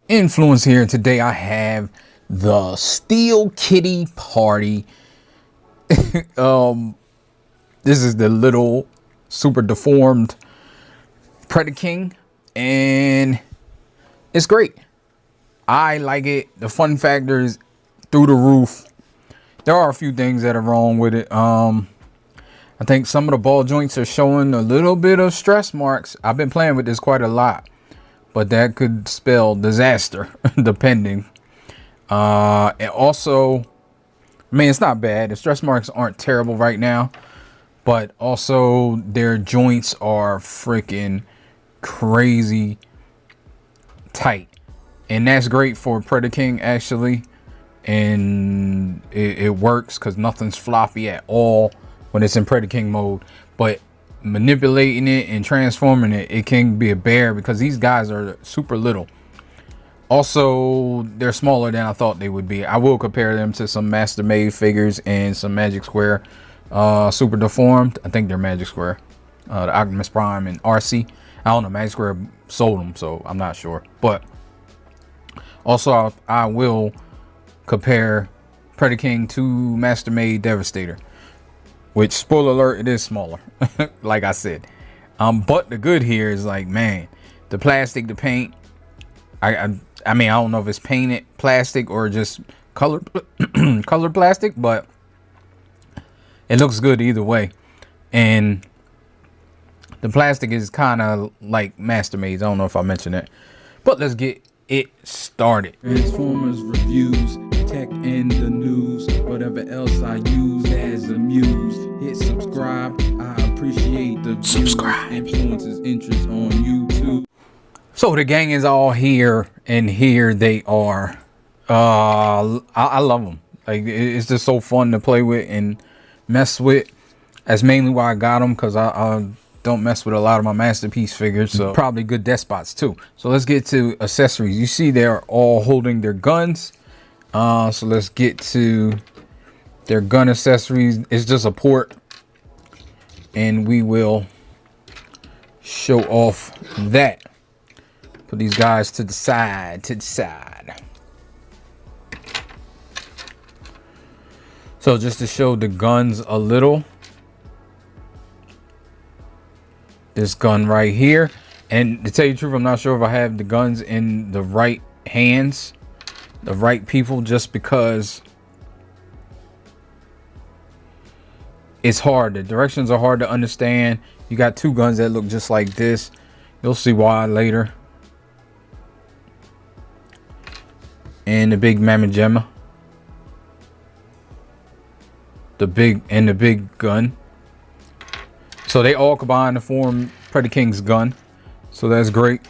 Influence here. Today I have the Steel Kitty Party. This is the little super deformed Predaking, and it's great. I like it. The fun factor is through the roof. There are a few things that are wrong with it. I think some of the ball joints are showing a little bit of stress marks. I've been playing with this quite a lot, but that could spell disaster depending. And also, I mean, it's not bad. The stress marks aren't terrible right now, but also their joints are freaking crazy tight, and that's great for Predaking actually. And it works because nothing's floppy at all when it's in Predaking mode, but manipulating it and transforming it, it can be a bear because these guys are super little. Also, they're smaller than I thought they would be. I will compare them to some Master Made figures and some Magic Square super deformed. I think they're Magic Square, the Optimus Prime and RC. I don't know, Magic Square sold them, so I'm not sure. But also I will compare Predaking to Master Made Devastator, which, spoiler alert, it is smaller. Like I said, but the good here is, like, man, the plastic, the paint, I mean, I don't know if it's painted plastic or just colored colored plastic, but it looks good either way. And the plastic is kind of like Master Made. I don't know if I mentioned that, but let's get it started. Transformers reviews, tech and the news, whatever else I use as a muse. Hit subscribe. I appreciate the subscribe. Influences interest on YouTube. So the gang is all here, and here they are. I love them. Like, it's just so fun to play with and mess with. That's mainly why I got them, because I don't mess with a lot of my masterpiece figures, so probably good despots too. So let's get to accessories. You see they're all holding their guns. So let's get to their gun accessories. It's just a port, and we will show off that. Put these guys to the side, So just to show the guns a little, this gun right here. And to tell you the truth, I'm not sure if I have the guns in the right hands, the right people, just because it's hard. The directions are hard to understand. You got two guns that look just like this. You'll see why later. And the big Mamma Gemma. The big gun. So they all combine to form Predaking's gun. So that's great.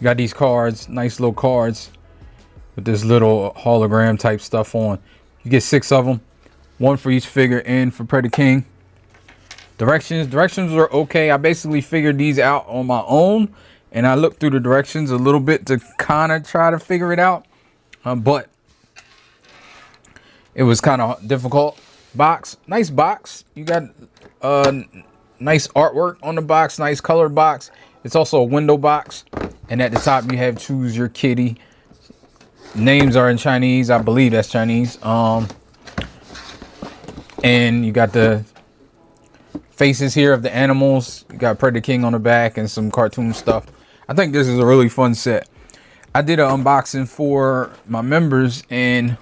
You got these cards, nice little cards with this little hologram type stuff on. You get 6 of them, 1 for each figure and for Predaking. Directions are okay. I basically figured these out on my own, and I looked through the directions a little bit to kind of try to figure it out, but it was kind of difficult. Box, nice box. You got nice artwork on the box, nice colored box. It's also a window box, and at the top you have choose your kitty. Names are in Chinese. I believe that's Chinese. And you got the faces here of the animals. You got Predaking on the back and some cartoon stuff. I think this is a really fun set. I did an unboxing for my members, and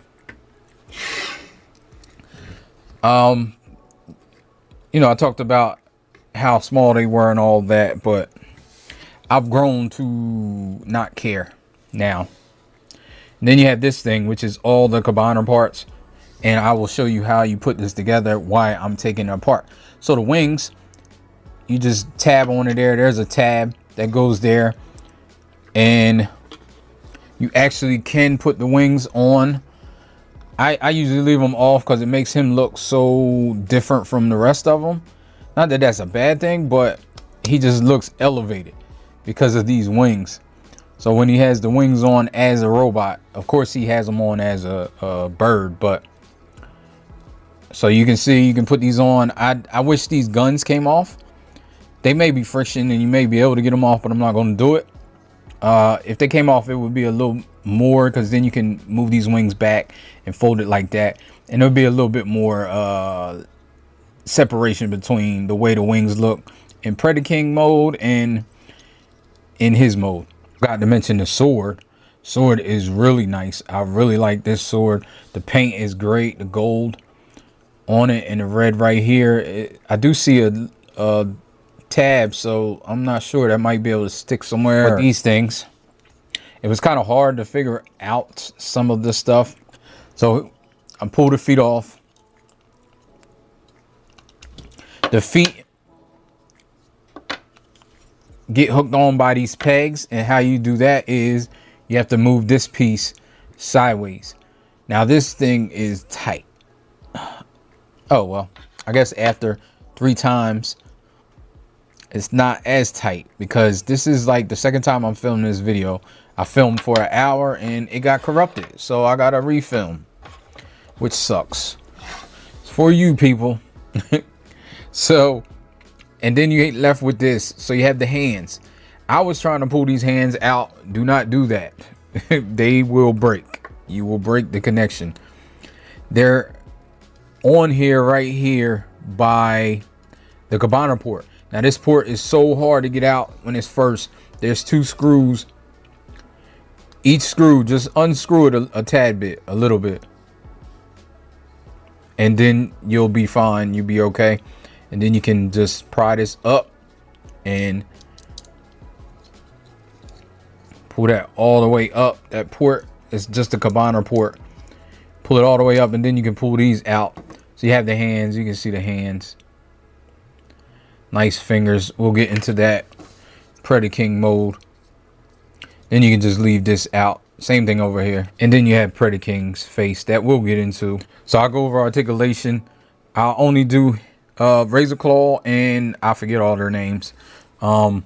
you know, I talked about how small they were and all that, but I've grown to not care now. And then you have this thing, which is all the combiner parts, and I will show you how you put this together, why I'm taking it apart. So the wings, you just tab on it there. There's a tab that goes there, and you actually can put the wings on. I usually leave them off because it makes him look so different from the rest of them. Not that that's a bad thing, but he just looks elevated because of these wings. So when he has the wings on as a robot, of course he has them on as a bird, but so you can see, you can put these on. I wish these guns came off. They may be friction and you may be able to get them off, but I'm not going to do it. If they came off, it would be a little more, because then you can move these wings back and fold it like that, and there'll be a little bit more separation between the way the wings look in Predaking mode and in his mode. Got to mention the sword. Sword is really nice. I really like this sword. The paint is great. The gold on it and the red right here. I do see a tab, so I'm not sure. That might be able to stick somewhere. But these things, it was kind of hard to figure out some of this stuff. So I pulled the feet off. The feet get hooked on by these pegs, and how you do that is you have to move this piece sideways. Now this thing is tight. Oh well, I guess after 3 times it's not as tight, because this is like the second time I'm filming this video. I filmed for an hour and it got corrupted, so I gotta refilm, which sucks. It's for you people. So, and then you get left with this. So you have the hands. I was trying to pull these hands out. Do not do that. They will break. You will break the connection. They're on here, right here by the cabana port. Now this port is so hard to get out when it's first. There's 2 screws. Each screw, just unscrew it a tad bit, a little bit, and then you'll be fine. You'll be okay. And then you can just pry this up and pull that all the way up. That port is just a cabana port. Pull it all the way up, and then you can pull these out. So you have the hands. You can see the hands. Nice fingers. We'll get into that Predaking mode. Then you can just leave this out. Same thing over here. And then you have Predaking's face that we'll get into. So I'll go over articulation. I'll only do Razor Claw, and I forget all their names, and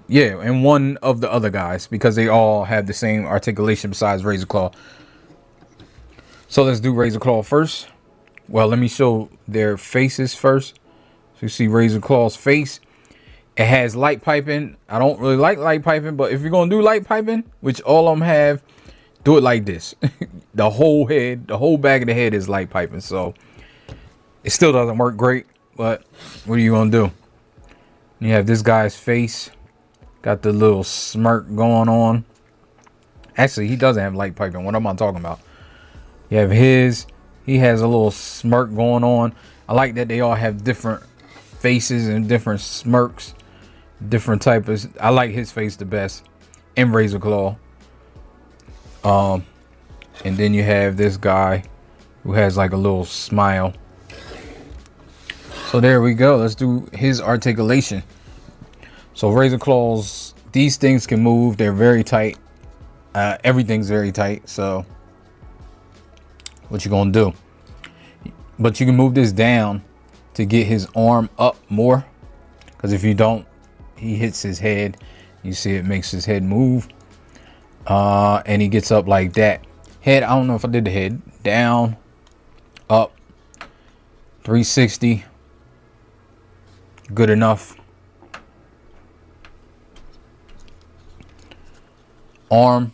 yeah, and one of the other guys, because they all have the same articulation besides Razor Claw. So let's do Razor Claw first. Well, let me show their faces first. So you see Razor Claw's face. It has light piping. I don't really like light piping, but if you're gonna do light piping, which all of them have, do it like this. The whole head, the whole back of the head is light piping. So it still doesn't work great, but what are you gonna do? You have this guy's face, got the little smirk going on. Actually, he doesn't have light piping. What am I talking about? You have his, he has a little smirk going on. I like that they all have different faces and different smirks, different type of, I like his face the best in Razor Claw. And then you have this guy who has like a little smile. So there we go. Let's do his articulation. So Razor Claws, these things can move. They're very tight. Everything's very tight. So what you gonna do? But you can move this down to get his arm up more, because if you don't, he hits his head. You see it makes his head move. And he gets up like that. Head, I don't know if I did the head. Down, up, 360. Good enough. Arm,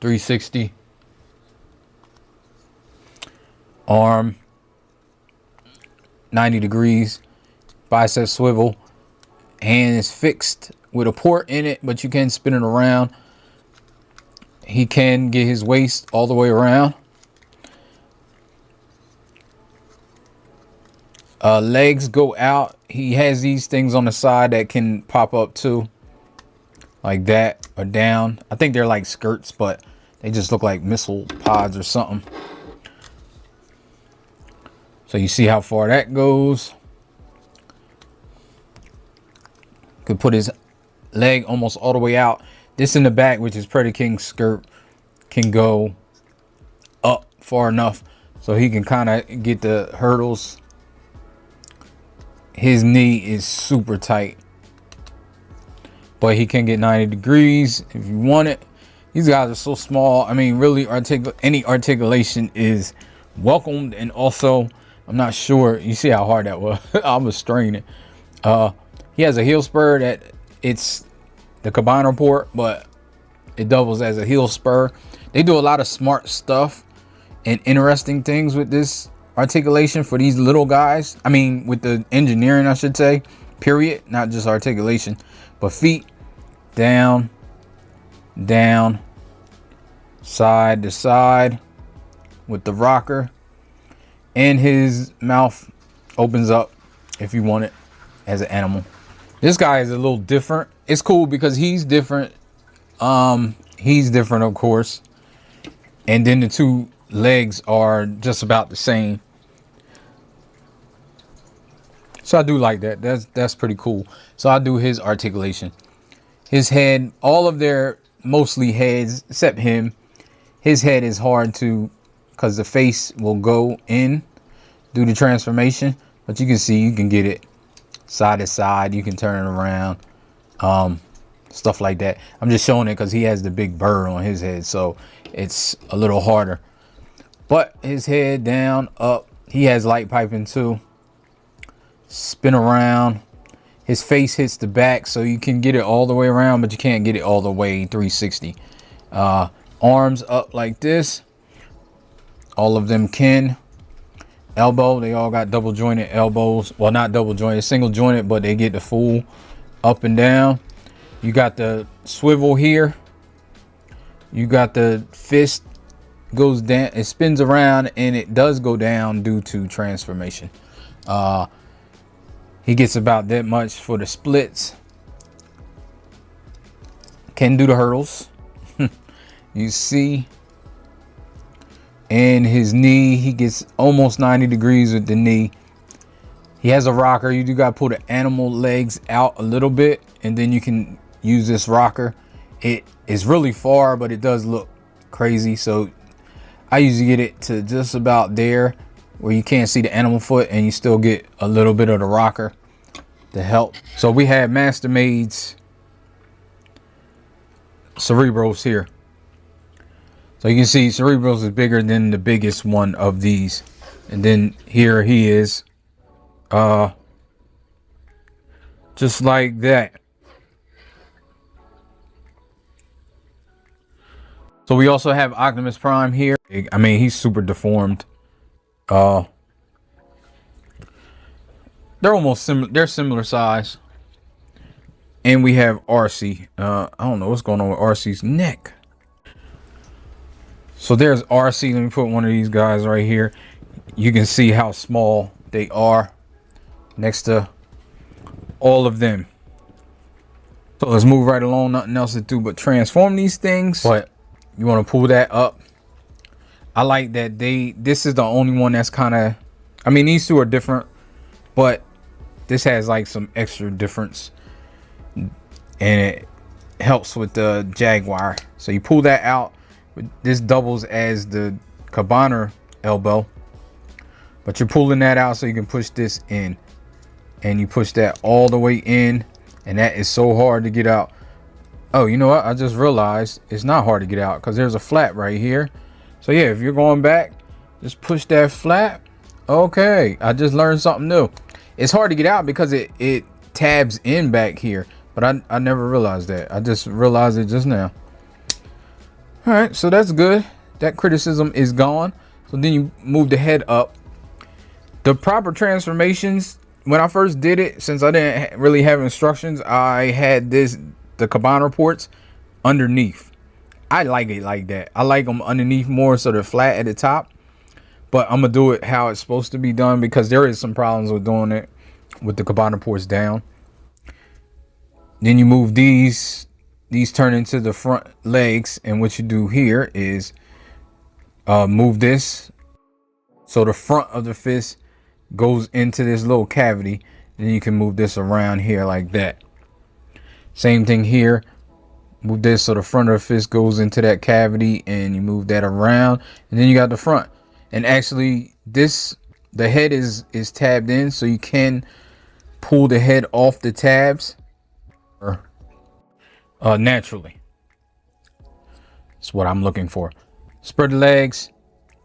360. Arm, 90 degrees. Bicep swivel. Hand is fixed with a port in it, but you can spin it around. He can get his waist all the way around. Legs go out. He has these things on the side that can pop up too, like that, or down. I think they're like skirts, but they just look like missile pods or something. So you see how far that goes. Could put his leg almost all the way out. This in the back, which is Predaking's skirt, can go up far enough so he can kind of get the hurdles. His knee is super tight, but he can get 90 degrees if you want it. These guys are so small. I mean, really, any articulation is welcomed. And also, I'm not sure. You see how hard that was? I was straining. He has a heel spur that it's the combiner port, but it doubles as a heel spur. They do a lot of smart stuff and interesting things with this articulation for these little guys. I mean, with the engineering, I should say, period, not just articulation. But feet down, down, side to side with the rocker, and his mouth opens up if you want it as an animal. This guy is a little different. It's cool because he's different. He's different, of course, and then the two legs are just about the same. So I do like that. That's pretty cool. So I do his articulation. His head, all of their mostly heads except him, his head is hard to, because the face will go in, do the transformation, but you can see, you can get it side to side, you can turn it around, stuff like that. I'm just showing it because he has the big bird on his head, so it's a little harder. But his head down, up, he has light piping too. Spin around, his face hits the back, so you can get it all the way around, but you can't get it all the way 360. Arms up like this, all of them can. Elbow, they all got double jointed elbows. Well, not double jointed, single jointed, but they get the full up and down. You got the swivel here. You got the fist goes down, it spins around, and it does go down due to transformation. He gets about that much for the splits. Can do the hurdles. You see. And his knee, he gets almost 90 degrees with the knee. He has a rocker. You do got to pull the animal legs out a little bit, and then you can use this rocker. It is really far, but it does look crazy. So I usually get it to just about there where you can't see the animal foot, and you still get a little bit of the rocker to help. So we have Master Made's Cerebros here. So you can see Cerebros is bigger than the biggest one of these. And then here he is. Just like that. So we also have Optimus Prime here. I mean, he's super deformed. They're almost similar. They're similar size. And we have RC. I don't know what's going on with RC's neck. So there's RC. Let me put one of these guys right here. You can see how small they are next to all of them. So let's move right along. Nothing else to do but transform these things. But you want to pull that up. I like that this is the only one that's kind of, I mean, these two are different, but this has like some extra difference, and it helps with the Jaguar. So you pull that out. This doubles as the combiner elbow, but you're pulling that out so you can push this in, and you push that all the way in, and that is so hard to get out. Oh, you know what? I just realized it's not hard to get out because there's a flap right here. So yeah, if you're going back, just push that flap. Okay, I just learned something new. It's hard to get out because it tabs in back here, but I never realized that. I just realized it just now. All right, so that's good. That criticism is gone. So then you move the head up. The proper transformations, when I first did it, since I didn't really have instructions, I had the combiner ports underneath. I like it like that. I like them underneath more so they're flat at the top. But I'm going to do it how it's supposed to be done because there is some problems with doing it with the combiner ports down. Then you move these turn into the front legs, and what you do here is move this so the front of the fist goes into this little cavity. Then you can move this around here like that. Same thing here. Move this so the front of the fist goes into that cavity, and you move that around, and then you got the front. And actually the head is tabbed in, so you can pull the head off the tabs naturally. That's what I'm looking for. Spread the legs,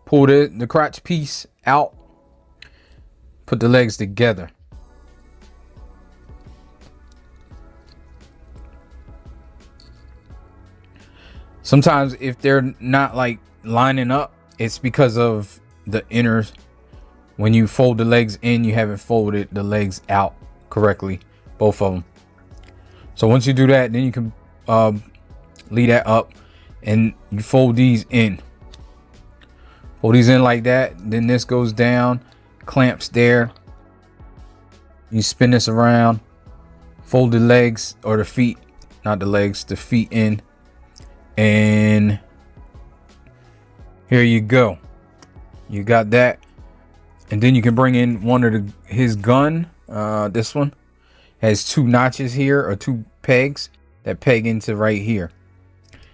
pull the crotch piece out, put the legs together. Sometimes if they're not like lining up, it's because of the inners. When you fold the legs in, you haven't folded the legs out correctly, both of them. So once you do that, then you can leave that up and you fold these in. Fold these in like that. Then this goes down, clamps there. You spin this around, fold the legs or the feet, not the legs, the feet in. And here you go. You got that. And then you can bring in one of his gun. This one has 2 notches here, or 2 pegs that peg into right here.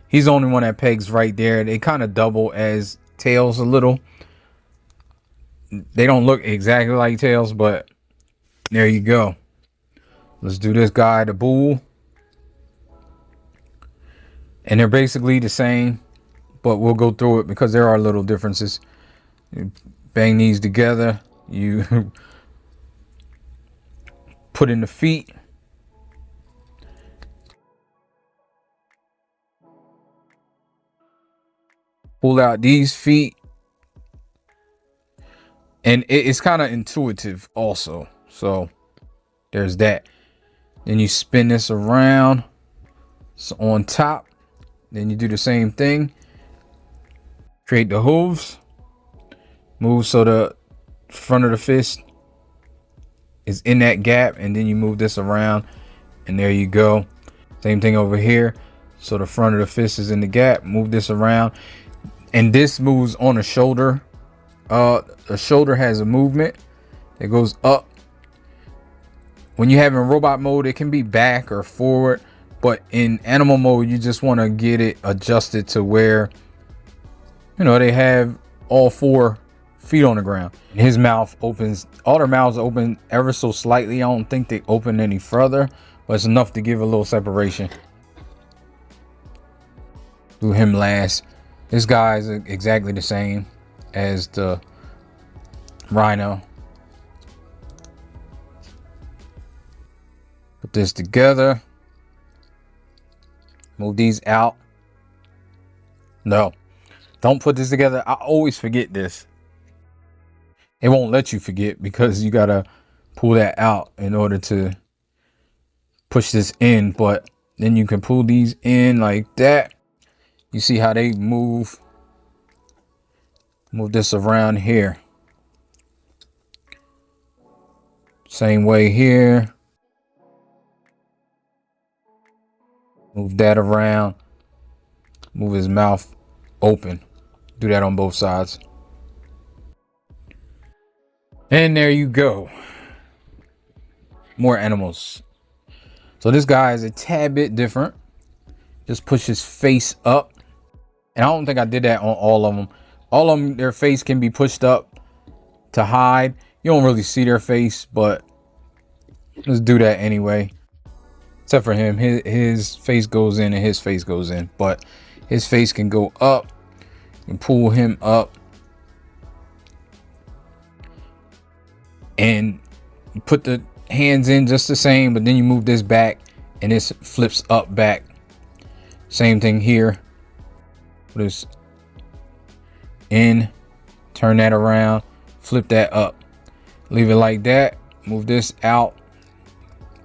He's the only one that pegs right there. They kind of double as tails a little. They don't look exactly like tails, but there you go. Let's do this guy, the bull. And they're basically the same, but we'll go through it because there are little differences. You bang these together. You put in the feet. Pull out these feet. And it's kind of intuitive also. So there's that. Then you spin this around. So on top. Then you do the same thing. Create the hooves. Move so the front of the fist is in that gap. And then you move this around. And there you go. Same thing over here. So the front of the fist is in the gap. Move this around. And this moves on the shoulder. The shoulder has a movement that goes up. When you have in robot mode, it can be back or forward. But in animal mode, you just want to get it adjusted to where, you know, they have all 4 feet on the ground. And his mouth opens, all their mouths open ever so slightly. I don't think they open any further, but it's enough to give a little separation. Do him last. This guy is exactly the same as the rhino. Put this together. Move these out. No, don't put this together. I always forget this. It won't let you forget because you gotta pull that out in order to push this in. But then you can pull these in like that. You see how they move. Move this around here. Same way here. Move that around. Move his mouth open. Do that on both sides. And there you go. More animals. So this guy is a tad bit different. Just push his face up. And I don't think I did that on all of them. All of them, their face can be pushed up to hide. You don't really see their face, but let's do that anyway. Except for him, his face goes in and his face goes in. But his face can go up. You can pull him up. And you put the hands in just the same, but then you move this back and this flips up back. Same thing here. Put this in, turn that around, flip that up. Leave it like that. Move this out.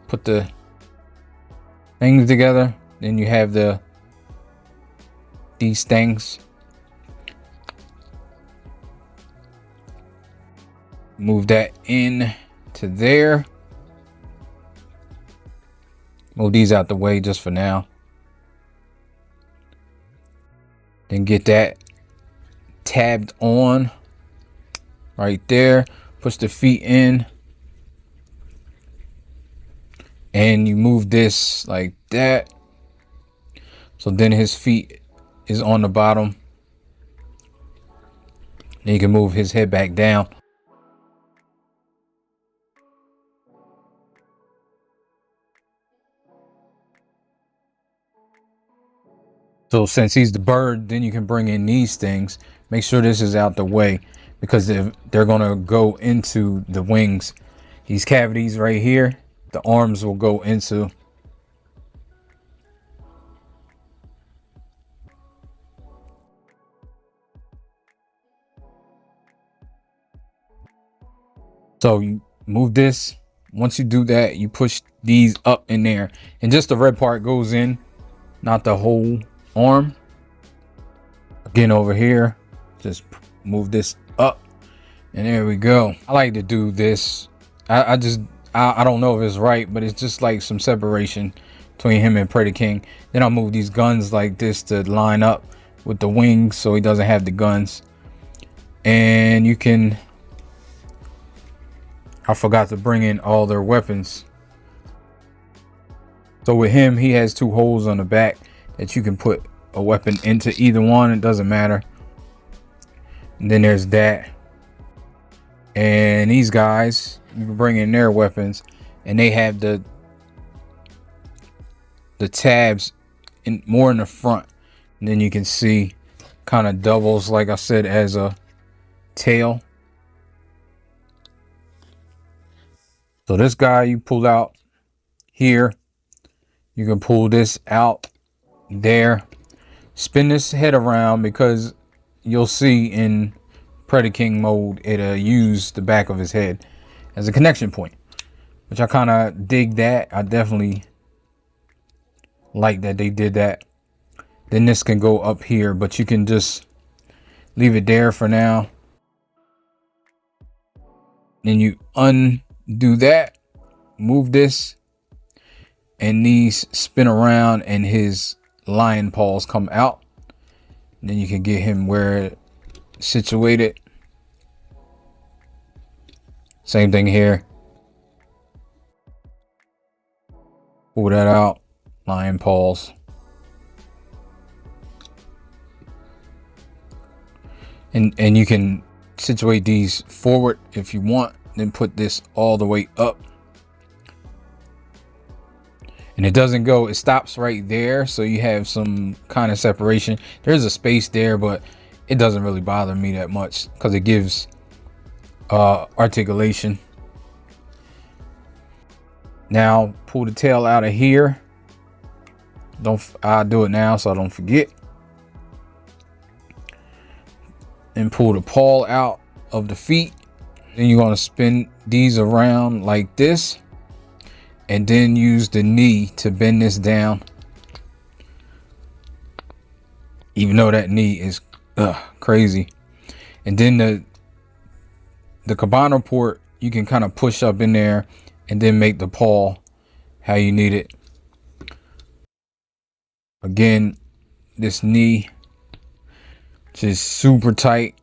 Put the things together. Then you have these things. Move that in to there. Move these out the way just for now. Then get that tabbed on right there. Push the feet in. And you move this like that. So then his feet is on the bottom. Then you can move his head back down. So since he's the bird, then you can bring in these things. Make sure this is out the way because they're going to go into the wings. These cavities right here, the arms will go into. So you move this. Once you do that, you push these up in there, and just the red part goes in, not the whole arm. Again, over here, just move this up, and there we go. I like to do this. I don't know if it's right, but it's just like some separation between him and Predaking. Then I'll move these guns like this to line up with the wings so he doesn't have the guns. And you can, I forgot to bring in all their weapons. So with him, he has two holes on the back that you can put a weapon into either one. It doesn't matter. And then there's that. And these guys, you can bring in their weapons, and they have the tabs in more in the front. And then you can see kind of doubles, like I said, as a tail. So this guy you pull out here, you can pull this out there, spin this head around, because you'll see in Predaking mode it'll use the back of his head as a connection point, which I kind of dig that. I definitely like that they did that. Then this can go up here, but you can just leave it there for now. Then you undo that, move this, and these spin around and his lion paws come out. And then you can get him where it's situated. Same thing here. Pull that out, lion paws. And you can situate these forward if you want, then put this all the way up. And it doesn't go, it stops right there, so you have some kind of separation. There's a space there, but it doesn't really bother me that much because it gives articulation. Now pull the tail out of here. I'll do it now so I don't forget. And pull the paw out of the feet. Then you're going to spin these around like this, and then use the knee to bend this down, even though that knee is crazy. And then the cabana port, you can kind of push up in there and then make the paw how you need it. Again, this knee just super tight.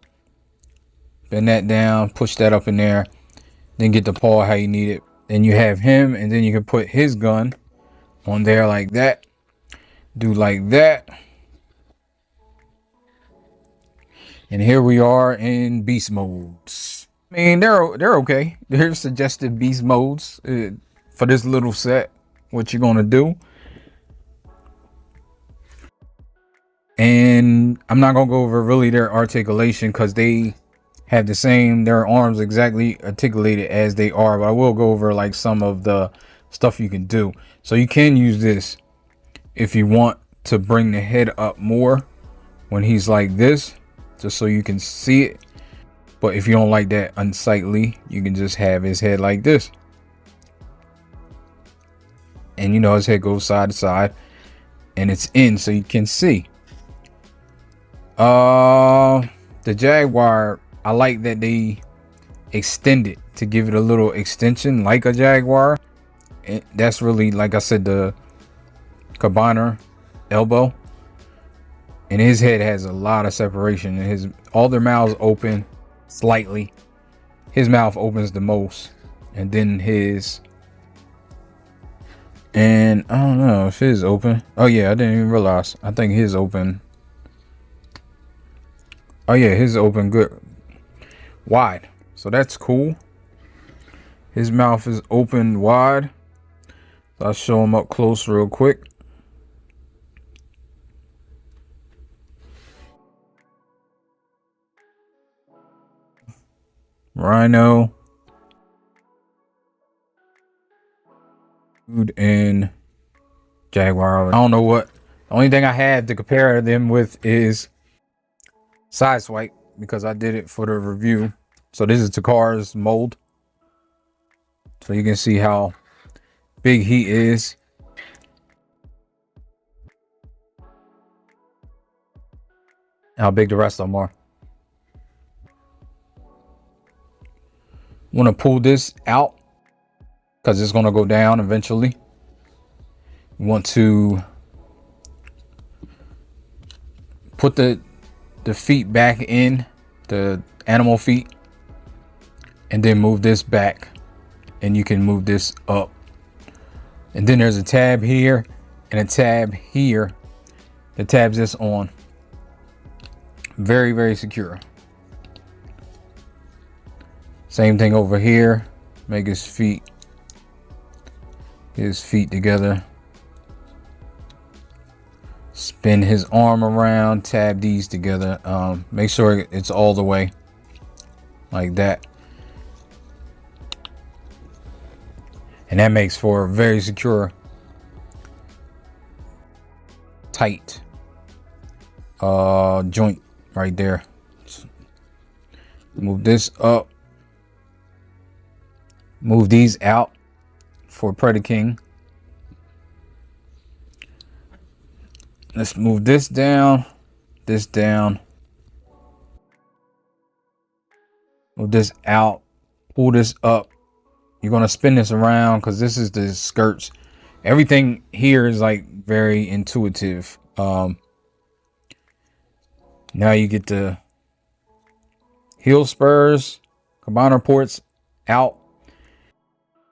Bend that down, push that up in there, then get the paw how you need it. Then you have him, and then you can put his gun on there like that. Do like that. And here we are in beast modes. I mean, they're okay. They're suggested beast modes for this little set. What you're gonna do. And I'm not gonna go over really their articulation because they have the same, their arms exactly articulated as they are, but I will go over like some of the stuff you can do. So you can use this if you want to bring the head up more when he's like this, just so you can see it. But if you don't like that unsightly, you can just have his head like this, and you know his head goes side to side and it's in so you can see. The Jaguar, I like that they extend it to give it a little extension like a Jaguar. And that's really, like I said, the cabana elbow, and his head has a lot of separation, and all their mouths open slightly. His mouth opens the most, and then and I don't know if his open. Oh yeah, I didn't even realize. I think his open. Oh yeah, his open good wide, so that's cool. His mouth is open wide. So I'll show him up close real quick. Rhino, and Jaguar. I don't know what. The only thing I have to compare them with is side swipe, because I did it for the review. So this is Takar's mold. so you can see how big he is. How big the rest of them are. Want to pull this out because it's going to go down eventually. You want to put the feet back in, the animal feet, and then move this back, and you can move this up. And then there's a tab here and a tab here that tabs this on. Very, very secure. Same thing over here. Make his feet together. Spin his arm around, tab these together. Make sure it's all the way like that. And that makes for a very secure, tight joint right there. Move this up. Move these out for Predaking. Let's move this down, move this out, pull this up. You're gonna spin this around because this is the skirts. Everything here is like very intuitive. Now you get the heel spurs, combiner ports out.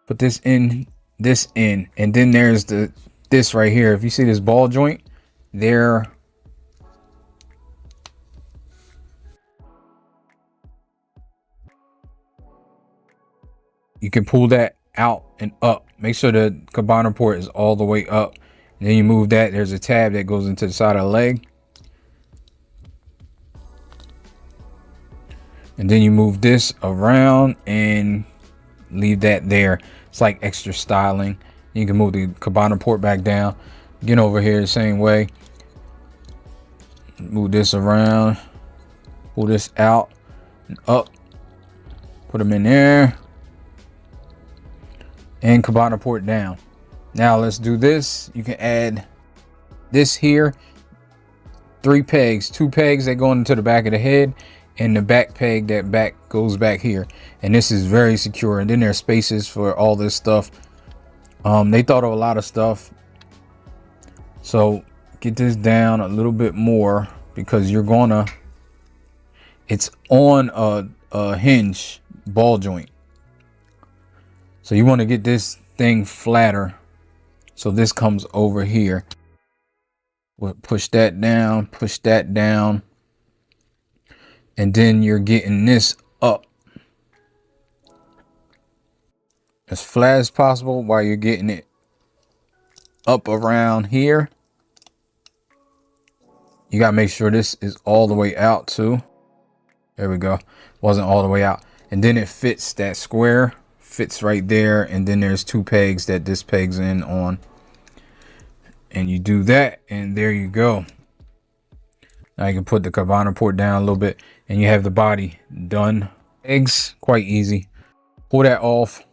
Put this in, and then there's this right here. If you see this ball joint there, you can pull that out and up. Make sure the combiner port is all the way up. And then you move that. There's a tab that goes into the side of the leg. And then you move this around and leave that there. It's like extra styling. You can move the combiner port back down. Get over here the same way. Move this around. Pull this out and up. Put them in there. And combiner port down. Now let's do this. You can add this here. 3 pegs. 2 pegs that go into the back of the head. And the back peg that goes back here. And this is very secure. And then there's spaces for all this stuff. They thought of a lot of stuff. So get this down a little bit more because you're gonna, it's on a hinge ball joint. So you want to get this thing flatter. So this comes over here. We'll push that down, push that down. And then you're getting this up as flat as possible while you're getting it up around here. You gotta make sure this is all the way out too. There we go. Wasn't all the way out. And then it fits that square, fits right there. And then there's 2 pegs that this pegs in on. And you do that, and there you go. Now you can put the combiner port down a little bit, and you have the body done. Eggs, quite easy. Pull that off.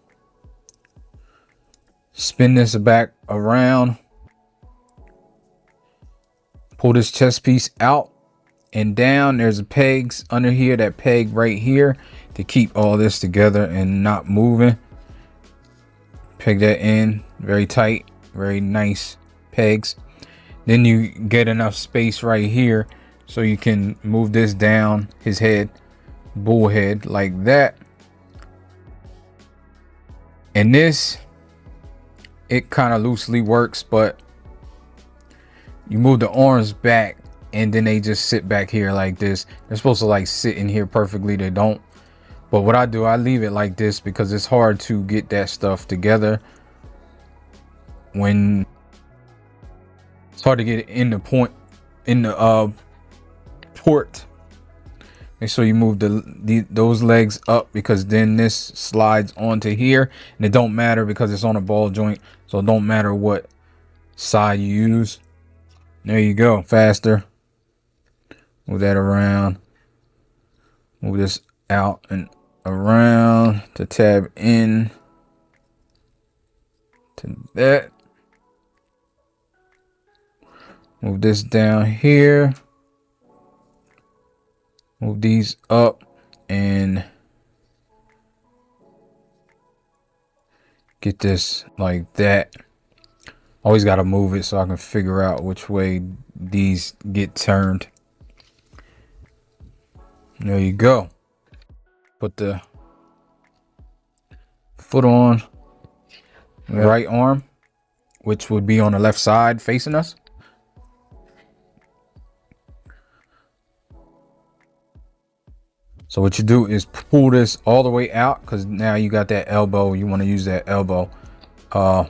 Spin this back around. Pull this chest piece out and down. There's a pegs under here, that peg right here to keep all this together and not moving. Peg that in very tight, very nice pegs. Then you get enough space right here so you can move this down his head, bull head, like that. And this, it kind of loosely works, but you move the arms back and then they just sit back here like this. They're supposed to like sit in here perfectly. They don't. But what I do, I leave it like this because it's hard to get that stuff together when it's hard to get it in the point, in the port. Make sure you move those legs up because then this slides onto here, and it don't matter because it's on a ball joint, so it don't matter what side you use. There you go. Faster. Move that around. Move this out and around to tab in. to that. Move this down here. Move these up and get this like that. Always got to move it so I can figure out which way these get turned. There you go. Put the foot on the right arm, which would be on the left side facing us. So what you do is pull this all the way out, because now you got that elbow. You want to use that elbow. Pull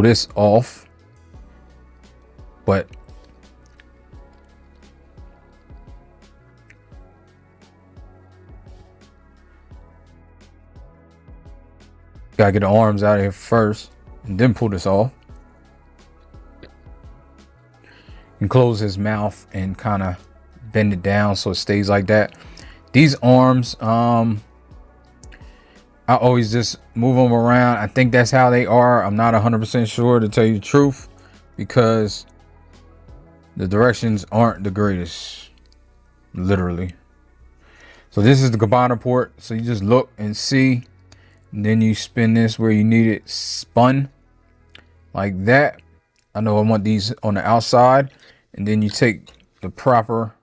this off, but gotta get the arms out of here first and then pull this off. And close his mouth and kind of bend it down so it stays like that. These arms, I always just move them around. I think that's how they are. I'm not 100% sure, to tell you the truth, because the directions aren't the greatest, literally. So this is the combiner port. So you just look and see, and then you spin this where you need it spun like that. I know I want these on the outside, and then you take the proper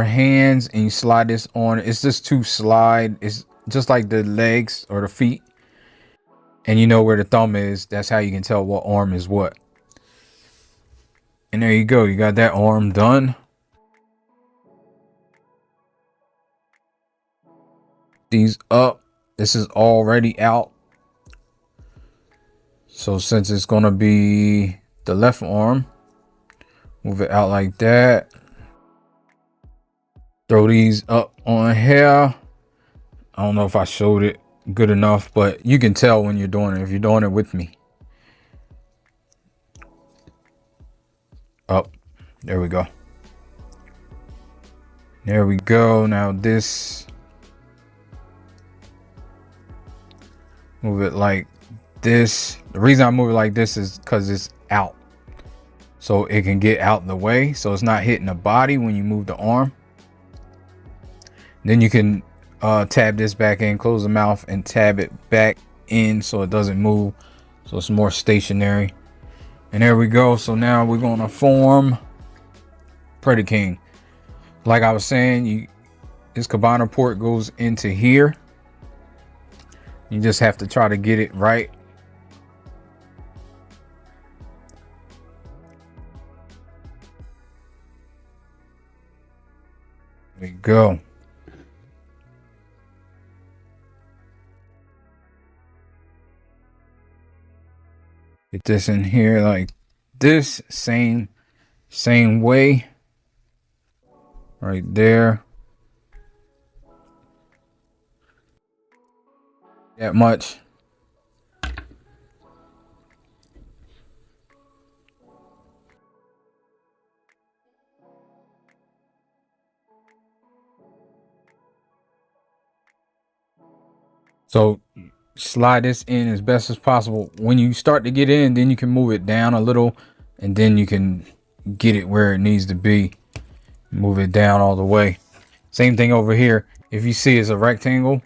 hands and you slide this on. It's just to slide. It's just like the legs or the feet, and you know where the thumb is. That's how you can tell what arm is what. And there you go. You got that arm done. These up. This is already out. So since it's going to be the left arm, move it out like that. Throw these up on here. I don't know if I showed it good enough, but you can tell when you're doing it, if you're doing it with me. Up. There we go. There we go. Now this. Move it like this. The reason I move it like this is because it's out, so it can get out the way, so it's not hitting the body when you move the arm. Then you can tab this back in, close the mouth and tab it back in so it doesn't move, so it's more stationary. And there we go. So now we're going to form Predaking. Like I was saying, this combiner port goes into here. You just have to try to get it right. There we go. Get this in here like this, same way. Right there. That much. So slide this in as best as possible. When you start to get in, then you can move it down a little, and then you can get it where it needs to be. Move it down all the way. Same thing over here. If you see it's a rectangle,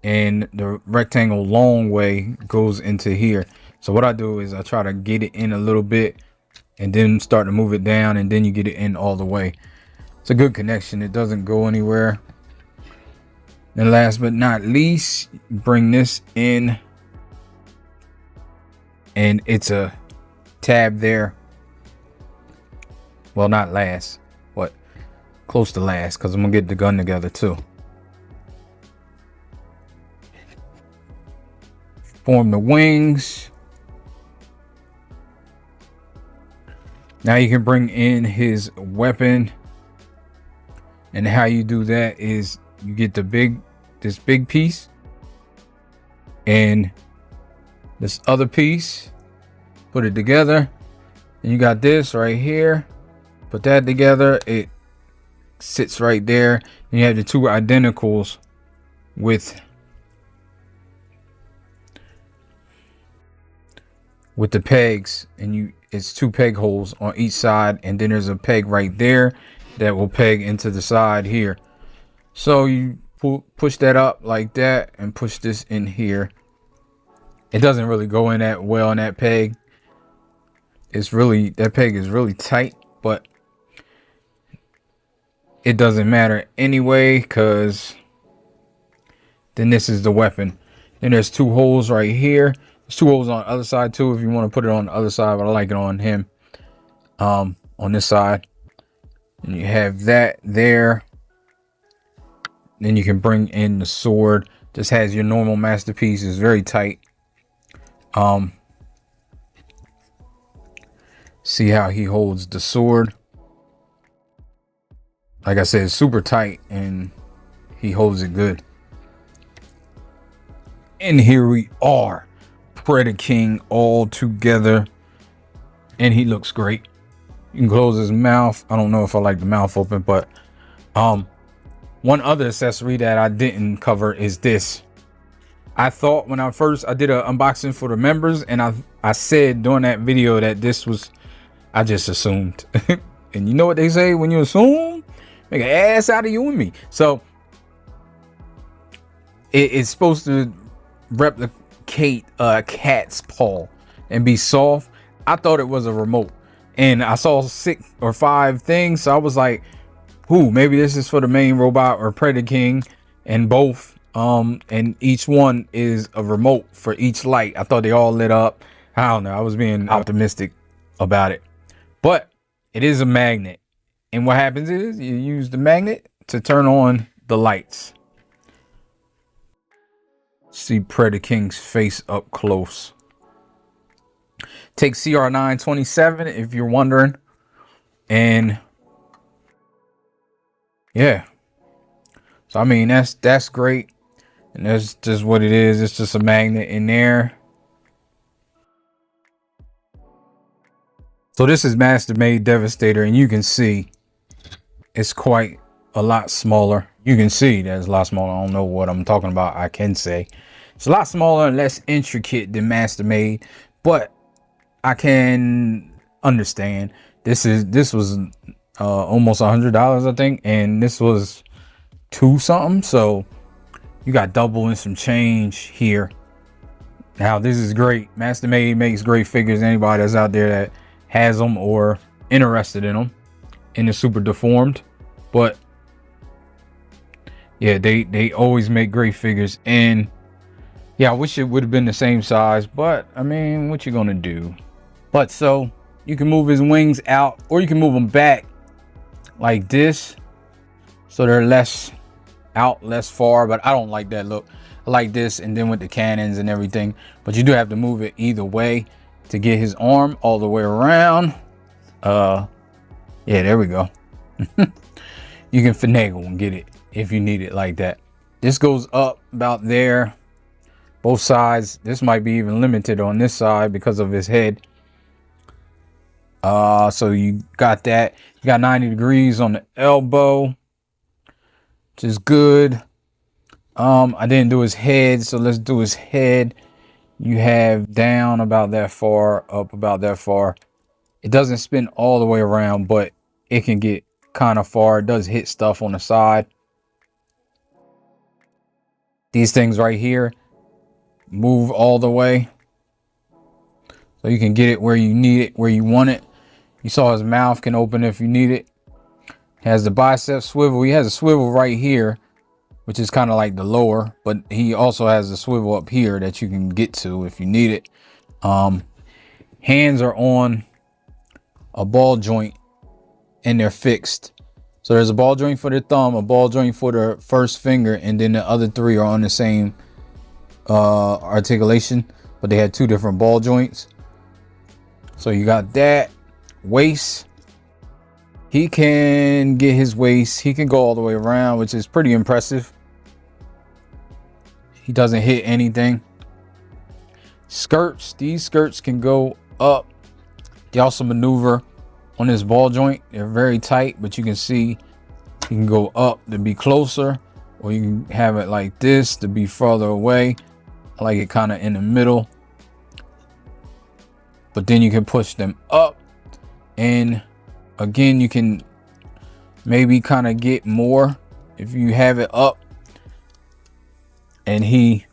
and the rectangle long way goes into here. So what I do is I try to get it in a little bit and then start to move it down, and then you get it in all the way. It's a good connection. It doesn't go anywhere. And last but not least, bring this in, and it's a tab there. Well, not last, but close to last, because I'm gonna get the gun together too. Form the wings. Now you can bring in his weapon, and how you do that is you get this big piece and this other piece, put it together, and you got this right here. Put that together, it sits right there, and you have the two identicals with the pegs, and it's two peg holes on each side, and then there's a peg right there that will peg into the side here. So you push that up like that and push this in here. It doesn't really go in that well in that peg. That peg is really tight, but it doesn't matter anyway, because then this is the weapon. Then there's two holes right here. There's two holes on the other side too if you want to put it on the other side, but I like it on him. On this side. And you have that there. Then you can bring in the sword. Just has your normal masterpiece. It's very tight. See how he holds the sword. Like I said, it's super tight and he holds it good. And here we are, Predaking all together, and he looks great. You can close his mouth. I don't know if I like the mouth open, but one other accessory that I didn't cover is this. I thought when I did an unboxing for the members, and I said during that video that this was, I just assumed. And you know what they say, when you assume, make an ass out of you and me. So it's supposed to replicate a cat's paw and be soft. I thought it was a remote, and I saw 6 or 5 things, so I was like, ooh, maybe this is for the main robot or Predaking, and both and each one is a remote for each light. I thought they all lit up. I don't know, I was being optimistic about it, but it is a magnet, and what happens is you use the magnet to turn on the lights. See Predaking's face up close. Take CR927 if you're wondering. And yeah, so I mean that's great, and that's just what it is. It's just a magnet in there. So this is Master Made Devastator, and you can see it's quite a lot smaller. You can see that it's a lot smaller. I don't know what I'm talking about. I can say it's a lot smaller and less intricate than Master Made, but I can understand. This was almost $100, I think, and this was 2 something. So you got double and some change here. Now this is great. Master Made makes great figures. Anybody that's out there that has them or interested in them, in the super deformed, but yeah, they always make great figures. And yeah, I wish it would have been the same size, but I mean, what you gonna do? But so you can move his wings out, or you can move them back like this, so they're less far. But I don't like that look. I like this, and then with the cannons and everything. But you do have to move it either way to get his arm all the way around. Yeah, there we go. You can finagle and get it if you need it like that. This goes up about there, both sides. This might be even limited on this side because of his head. So you got that. You got 90 degrees on the elbow, which is good. I didn't do his head, so let's do his head. You have down about that far, up about that far. It doesn't spin all the way around, but it can get kind of far. It does hit stuff on the side. These things right here move all the way, so you can get it where you need it, where you want it. You saw his mouth can open if you need it. Has the bicep swivel. He has a swivel right here, which is kind of like the lower, but he also has a swivel up here that you can get to if you need it. Hands are on a ball joint, and they're fixed. So there's a ball joint for the thumb, a ball joint for the first finger, and then the other 3 are on the same articulation, but they had 2 different ball joints. So you got that. Waist, he can get his waist, he can go all the way around, which is pretty impressive. He doesn't hit anything. Skirts, these skirts can go up. They also maneuver on this ball joint. They're very tight, but you can see You can go up to be closer, or you can have it like this to be further away. I like it kind of in the middle. But then you can push them up, and again, you can maybe kind of get more if you have it up and he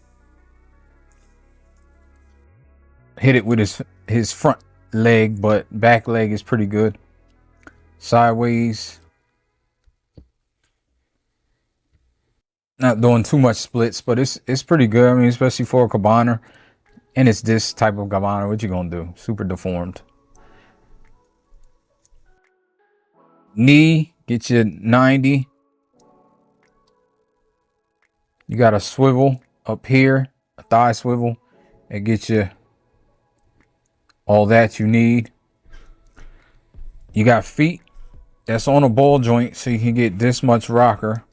hit it with his front leg, but back leg is pretty good. Sideways, not doing too much splits, but it's pretty good. I mean, especially for a cabana, and it's this type of cabana. What you gonna do? Super deformed. Knee, get you 90. You got a swivel up here, a thigh swivel. It gets you all that you need. You got feet that's on a ball joint, so you can get this much rocker.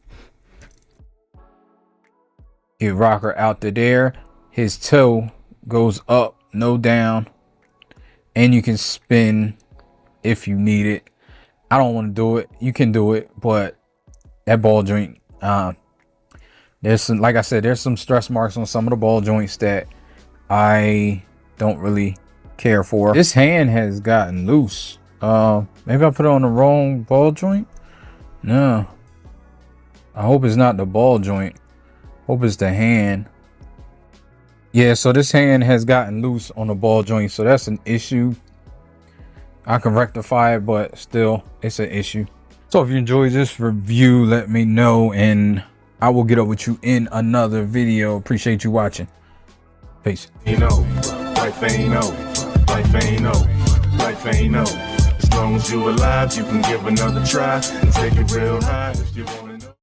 Get rocker out to there. His toe goes up, no down, and you can spin if you need it. I don't want to do it. You can do it, but that ball joint, there's some, like I said, there's some stress marks on some of the ball joints that I don't really care for. This hand has gotten loose. Maybe I put it on the wrong ball joint. No, I hope it's not the ball joint. Hope it's the hand. Yeah, so this hand has gotten loose on the ball joint, so that's an issue. I can rectify it, but still, it's an issue. So if you enjoyed this review, let me know, and I will get up with you in another video. Appreciate you watching. Peace. You know, life ain't over. Life ain't over. Life ain't over. As long as you alive, you can give another try and take it real high if you want.